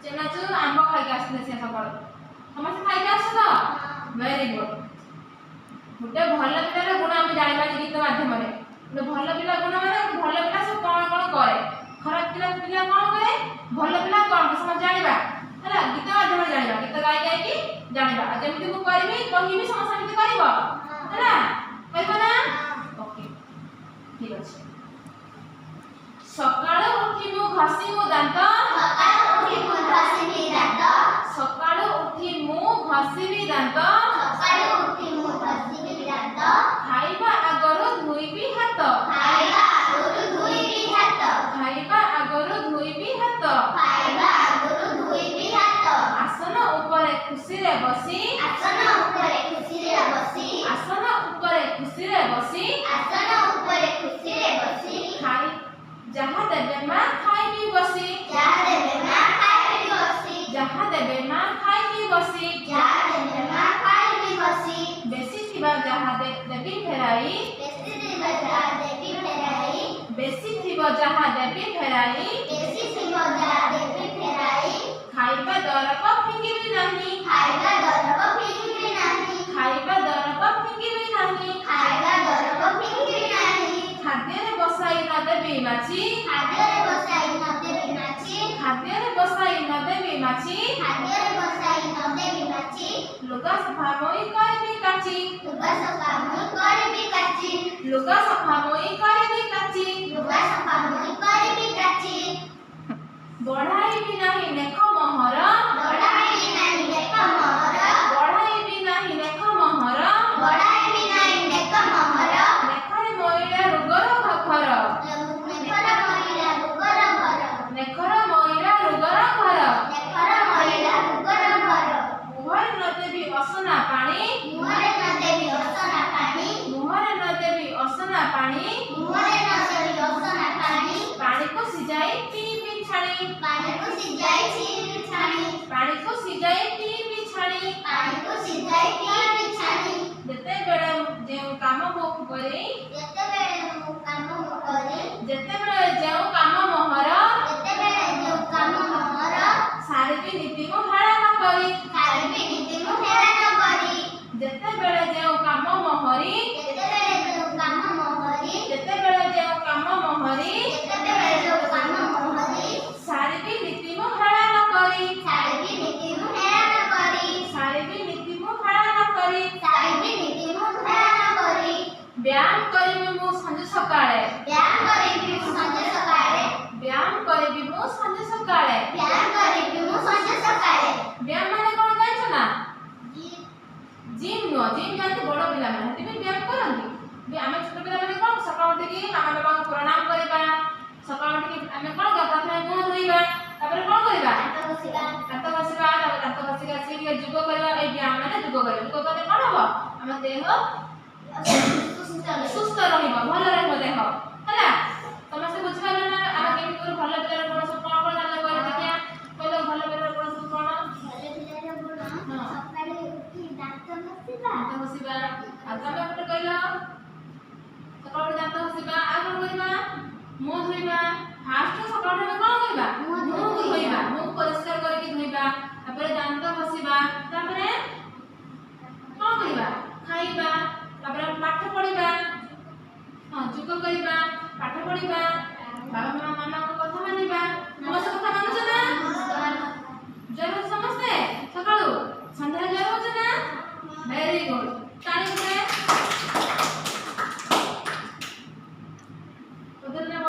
चेनाचू आंब खाई आसले से सकाळ समस्त खाई आस तो वेरी गुड गोटे भल पिलार गुण आम जाना गीत माध्यम गोटे भल पिला गुण माने भल पिला सब कौन कौन करे खराब पिला पिला कौन करे भल पिला कौन समझ जानिबा हैला गीत माध्यम जानिबा गीत गाई गाई की जानिबा जेमति को करबी कहिबी समस्त समिति करबो हैला करबो ना ओके ठीक अछि सकाळ उठी मु घसी मु दांत सकाळ उठी मु घसीबी दांत खाइबा आगरो धोइबी हाथ खाइबा आगरो धोइबी हाथ आसन ऊपर खुशी रे बसी खाई जहा देबे मा खाइबी बसी जहा देबे मा खाइबी बसी बेसी थिबा जहा देबी फेराई बेसी थिबा जहा देबी फेराई खाइबा दरक फिंगिबी नाही खाइबा दरक फिंगिबी नाही खाद्ୟରେ बसाई न देबी माछी खाद्ୟରେ बसाई न देबी माछी लुगा सफा मोई करबी काची लुगा सफा मोई करबी काची बढ़ाई भी नहीं नेख मोहर बढ़ाई भी नहीं नेख मोहर नेखरे मोइला रुगर घर नेखर मोइला रुगर घर मुहर न देबी असना पानी पानी को सिजाई पीबी छाणी जेते बेले जे काम मो करे जेते बेले जे काम मोहर सारी भी नीति को हेला न करी जेते बेले जे काम मोहरी जेते बेले जे काम मोहरी सारी भी नीति को हेला न करी व्यायाम करिबी मु संज सकाळे व्यायाम माने कोन जानिछ ना जिम नो जिम जानते बड़ पिला माने हति व्यायाम करंती बे आमे छोट पिला माने कोन सकाळ उठी की मामा बाबा को प्रणाम करिबा सकाळ उठी की आमे कोन करता है मुंह धोइबा तापर कोन करिबा दांत घसिबा दांत घसी घसी के जुग करबा ए व्यायाम माने जुग करबा जुग करते कोन हो हम देह सुस्त रहिबो भल रहिबो देह हैला समस्त बुझिबाला ना आमे केमि कर भल पिला कोन सब कोन कोन जान करे देखिया कहलो भल पिला कोन सब कोन सकाळे उठी दांत घसिबा आ तमे पटे कहलो सकाळ दांत घसिबा आ कोन करिबा मुंह धोइबा फास्ट सकाळ में कोन करिबा मुंह धोइबा मुंह परिष्कार करके धोइबा तापर दांत घसिबा तापर कोन करिबा खाइबा तापर पाठ पढिबा हां जुग करिबा पाठ पढिबा बाबा मामा को कथा मानिबा समस्त कथा मानुछ ना जरूर समस्ते सकाळू संध्या जरूर ना वेरी गुड ताली